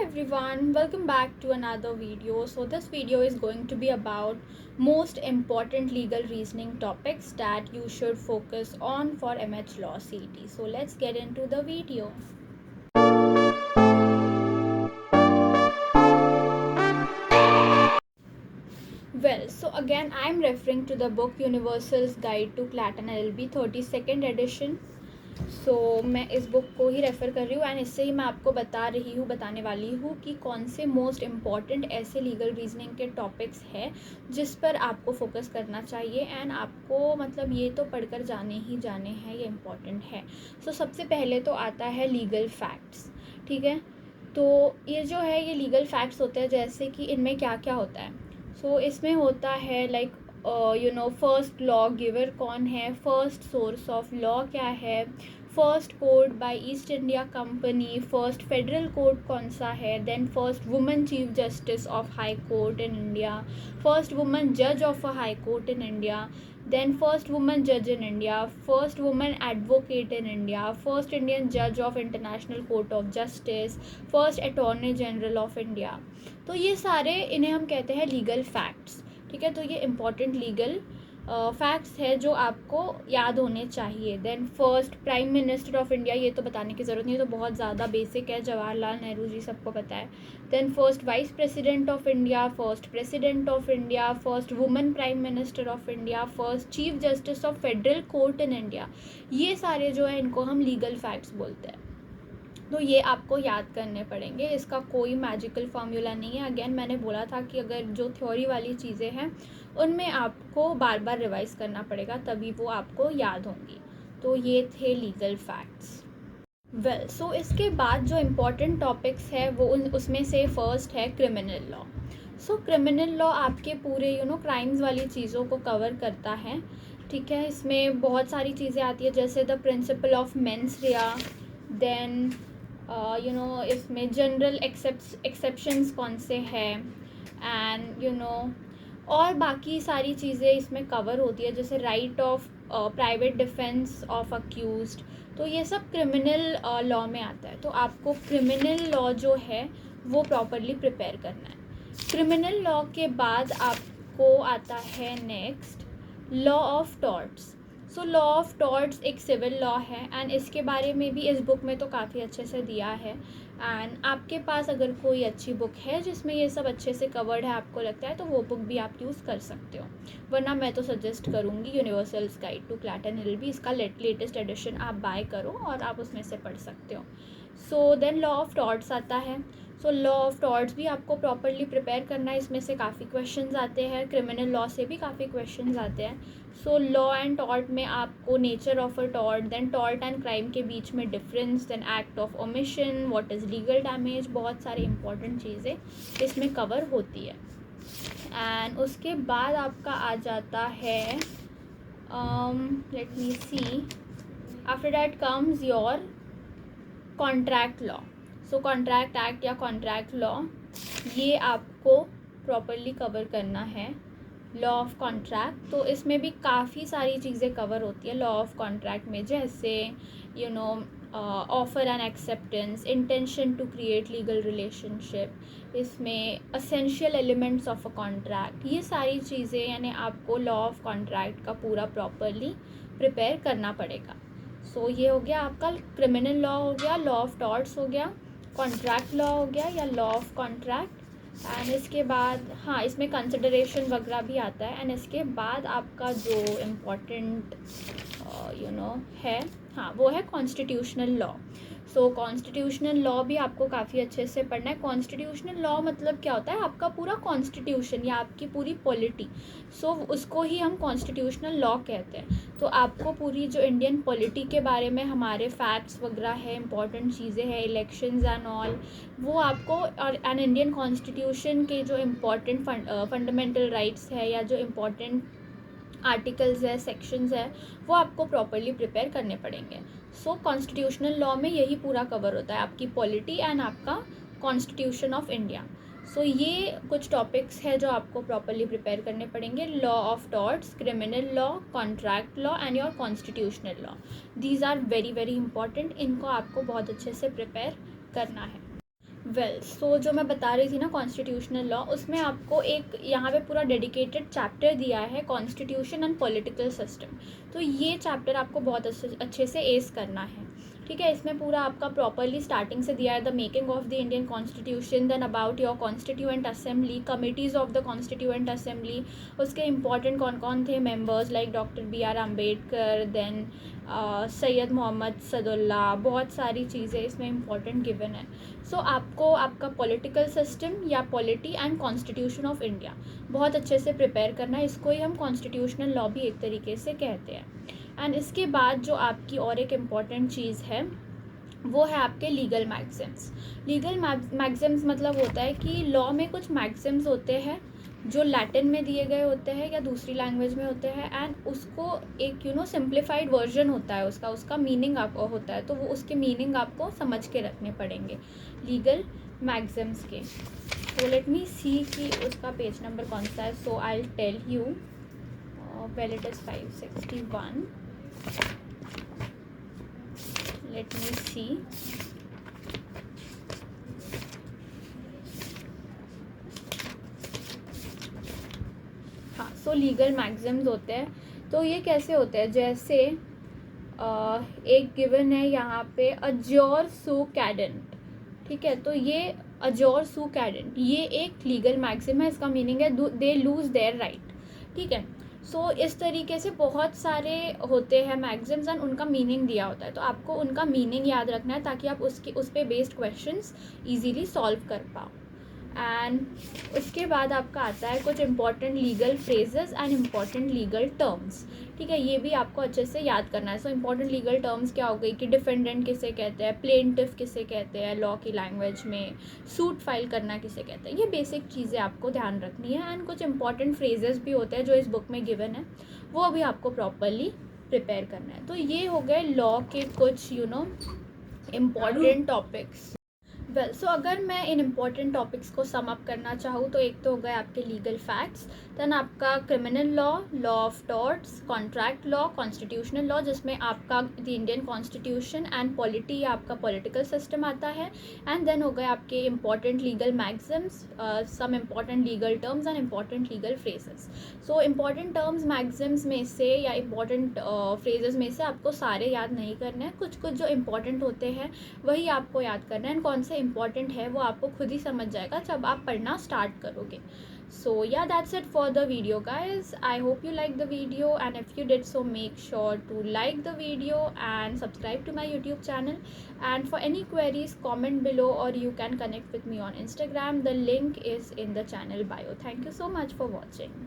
everyone, welcome back to another video. So this video is going to be about most important legal reasoning topics that you should focus on for MH Law CET. So let's get into the video. Well, so again I'm referring to the book Universal's Guide to Clayton LLB 32nd edition. मैं इस book को ही refer कर रही हूँ and इससे ही मैं आपको बताने वाली हूँ कि कौन से मोस्ट इम्पॉर्टेंट ऐसे लीगल रीजनिंग के टॉपिक्स हैं जिस पर आपको फोकस करना चाहिए एंड आपको मतलब ये तो पढ़कर जाने हैं, ये इम्पॉर्टेंट है। सबसे पहले तो आता है लीगल फैक्ट्स, ठीक है। तो ये जो है ये लीगल फैक्ट्स होते हैं, जैसे कि इनमें क्या क्या होता है। इसमें होता है लाइक फर्स्ट लॉ गिवर कौन है, फर्स्ट सोर्स ऑफ लॉ क्या है, first code by East India Company, first federal code कौन सा है, then first women chief justice of high court in India, first women जज of a high court in India, then first woman judge in India, first woman advocate in India, first Indian judge of International Court of Justice, first Attorney General of India। तो ये सारे इन्हें हम कहते हैं legal facts, ठीक है। तो ये इम्पॉर्टेंट लीगल फैक्ट्स है जो आपको याद होने चाहिए। Then first prime minister of India, ये तो बताने की ज़रूरत नहीं है, तो बहुत ज़्यादा बेसिक है, जवाहरलाल नेहरू जी सबको पता है। Then first vice president of India, first president of India, first women prime minister of India, first chief justice of federal court in India. ये सारे जो है इनको हम लीगल फैक्ट्स बोलते हैं। तो ये आपको याद करने पड़ेंगे, इसका कोई मैजिकल फार्मूला नहीं है। अगेन मैंने बोला था कि अगर जो थ्योरी वाली चीज़ें हैं उनमें आपको बार बार रिवाइज करना पड़ेगा, तभी वो आपको याद होंगी। तो ये थे लीगल फैक्ट्स। वेल, इसके बाद जो इम्पोर्टेंट टॉपिक्स है वो उसमें से फर्स्ट है क्रिमिनल लॉ। क्रिमिनल लॉ आपके पूरे क्राइम्स वाली चीज़ों को कवर करता है, ठीक है। इसमें बहुत सारी चीज़ें आती है, जैसे the principle of mens rea, then इसमें जनरल एक्सेप्शंस कौन से हैं एंड और बाकी सारी चीज़ें इसमें कवर होती है, जैसे right of private defence of accused. तो ये सब क्रिमिनल लॉ में आता है। तो आपको क्रिमिनल लॉ जो है वो प्रॉपरली प्रिपेयर करना है। क्रिमिनल लॉ के बाद आपको आता है next law of torts. Law of torts एक सिविल लॉ है एंड इसके बारे में भी इस बुक में तो काफ़ी अच्छे से दिया है। एंड आपके पास अगर कोई अच्छी बुक है जिसमें ये सब अच्छे से कवर्ड है, आपको लगता है, तो वो बुक भी आप यूज़ कर सकते हो। वरना मैं तो सजेस्ट करूँगी यूनिवर्सल्स गाइड टू क्लैटन LLB, इसका लेटेस्ट एडिशन आप बाय करो और आप उसमें से पढ़ सकते हो। देन लॉ ऑफ टॉर्ट्स आता है। लॉ ऑफ टॉर्ट्स भी आपको प्रॉपरली प्रिपेयर करना है, इसमें से काफ़ी क्वेश्चंस आते हैं, क्रिमिनल लॉ से भी काफ़ी क्वेश्चंस आते हैं। लॉ एंड टॉर्ट में आपको nature of a tort, then tort and crime के बीच में difference, then act of omission, what is legal damage, बहुत सारी इंपॉर्टेंट चीज़ें इसमें कवर होती है। एंड उसके बाद आपका आ जाता है let me see, after that comes your contract law. Contract act या कॉन्ट्रैक्ट लॉ, ये आपको प्रॉपरली कवर करना है। लॉ ऑफ कॉन्ट्रैक्ट, तो इसमें भी काफ़ी सारी चीज़ें कवर होती है लॉ ऑफ कॉन्ट्रैक्ट में, जैसे offer and acceptance, intention to create legal relationship, इसमें essential elements of a contract, ये सारी चीज़ें यानी आपको लॉ ऑफ कॉन्ट्रैक्ट का पूरा प्रॉपरली प्रिपेयर करना पड़ेगा। ये हो गया आपका क्रिमिनल लॉ हो गया, लॉ ऑफ टॉर्ट्स हो गया, कॉन्ट्रैक्ट लॉ हो गया या लॉ ऑफ कॉन्ट्रैक्ट। एंड इसके बाद हाँ, इसमें कंसिडरेशन वगैरह भी आता है। एंड इसके बाद आपका जो इम्पोर्टेंट है, हाँ, वो है कॉन्स्टिट्यूशनल लॉ। कॉन्स्टिट्यूशनल लॉ भी आपको काफ़ी अच्छे से पढ़ना है। कॉन्स्टिट्यूशनल लॉ मतलब क्या होता है, आपका पूरा कॉन्स्टिट्यूशन या आपकी पूरी पॉलिटी, उसको ही हम कॉन्स्टिट्यूशनल लॉ कहते हैं। तो आपको पूरी जो इंडियन पॉलिटी के बारे में हमारे फैक्ट्स वगैरह है, इंपॉर्टेंट चीज़ें हैं, इलेक्शंस एंड ऑल, वो आपको, और एन इंडियन कॉन्स्टिट्यूशन के जो इम्पॉर्टेंट फंडामेंटल राइट्स है या जो इम्पॉर्टेंट आर्टिकल्स है, सेक्शंस है, वो आपको प्रॉपरली प्रिपेयर करने पड़ेंगे। कॉन्स्टिट्यूशनल लॉ में यही पूरा कवर होता है, आपकी पॉलिटी एंड आपका कॉन्स्टिट्यूशन ऑफ इंडिया। ये कुछ टॉपिक्स है जो आपको प्रॉपरली प्रिपेयर करने पड़ेंगे। Law of torts, criminal law, contract law and your constitutional law, these are very very important. इनको आपको बहुत अच्छे से प्रिपेयर करना है। सो जो मैं बता रही थी ना कॉन्स्टिट्यूशनल लॉ, उसमें आपको एक यहाँ पे पूरा डेडिकेटेड चैप्टर दिया है कॉन्स्टिट्यूशन एंड पॉलिटिकल सिस्टम। तो ये चैप्टर आपको बहुत अच्छे से एस करना है, ठीक है। इसमें पूरा आपका प्रॉपरली स्टार्टिंग से दिया है, the making of the Indian constitution, then about your constituent assembly, committees of the constituent assembly, उसके इंपॉर्टेंट कौन कौन थे members like doctor B.R. Ambedkar, then Syed Mohammad Saadulla, बहुत सारी चीज़ें इसमें इंपॉर्टेंट गिवन है। सो आपको आपका पॉलिटिकल सिस्टम या polity and constitution of India बहुत अच्छे से प्रिपेयर करना है। इसको ही हम कॉन्स्टिट्यूशनल लॉ भी एक तरीके से कहते हैं। एंड इसके बाद जो आपकी और एक इम्पॉर्टेंट चीज़ है वो है आपके लीगल मैक्सिम्स। लीगल मैक्सिम्स मतलब होता है कि लॉ में कुछ मैक्सिम्स होते हैं जो लैटिन में दिए गए होते हैं या दूसरी लैंग्वेज में होते हैं, एंड उसको एक सिंप्लीफाइड वर्जन होता है उसका मीनिंग आपको होता है, तो वो उसके मीनिंग आपको समझ के रखने पड़ेंगे लीगल मैक्सिम्स के। तो लेट मी सी कि उसका पेज नंबर कौन सा है। So I will tell you, well it is 561। Let me see. हाँ, सो लीगल मैक्सिम्स होते हैं। तो ये कैसे होते हैं, जैसे एक गिवन है यहाँ पे अज्योर सू कैडेंट, ठीक है। तो ये अज्योर सू कैडेंट ये एक लीगल मैक्सिम है, इसका मीनिंग है दे लूज देयर राइट, ठीक है। सो इस तरीके से बहुत सारे होते हैं मैक्सिम्स एंड उनका मीनिंग दिया होता है, तो आपको उनका मीनिंग याद रखना है ताकि आप उस पे बेस्ड क्वेश्चंस इजीली सॉल्व कर पाओ। एंड उसके बाद आपका आता है कुछ important legal phrases and important legal terms, ठीक है। ये भी आपको अच्छे से याद करना है। सो इम्पॉर्टेंट लीगल टर्म्स क्या हो गई कि डिफेंडेंट किसे कहते हैं, प्लेंटिफ किसे कहते हैं लॉ की लैंग्वेज में, सूट फाइल करना किसे कहते हैं, ये बेसिक चीज़ें आपको ध्यान रखनी है। एंड कुछ इंपॉर्टेंट फ्रेजेस भी होते हैं जो इस बुक में गिवन है, वो भी आपको प्रॉपरली प्रिपेयर करना है। तो ये हो गए लॉ के कुछ इम्पॉर्टेंट टॉपिक्स। सो अगर मैं इन इम्पॉर्टेंट टॉपिक्स को सम अप करना चाहूँ तो एक तो हो गए आपके लीगल फैक्ट्स, देन आपका criminal law, law of torts, contract law, constitutional law जिसमें आपका the Indian constitution and polity या आपका पॉलिटिकल सिस्टम आता है, एंड देन हो गए आपके important legal maxims, some important legal terms and important legal phrases. So important terms maxims में से या इम्पॉर्टेंट फ्रेजेस में से आपको सारे याद नहीं करने हैं, कुछ कुछ जो इम्पॉर्टेंट होते हैं वही आपको याद करना है, एंड कौन से इम्पॉर्टेंट है वो आपको खुद ही समझ जाएगा जब आप पढ़ना स्टार्ट करोगे। So yeah, that's it for the video guys. I hope you liked the video, and if you did so, make sure to like the video and subscribe to my YouTube channel. And for any queries, comment below, or you can connect with me on Instagram. The link is in the channel bio. Thank you so much for watching.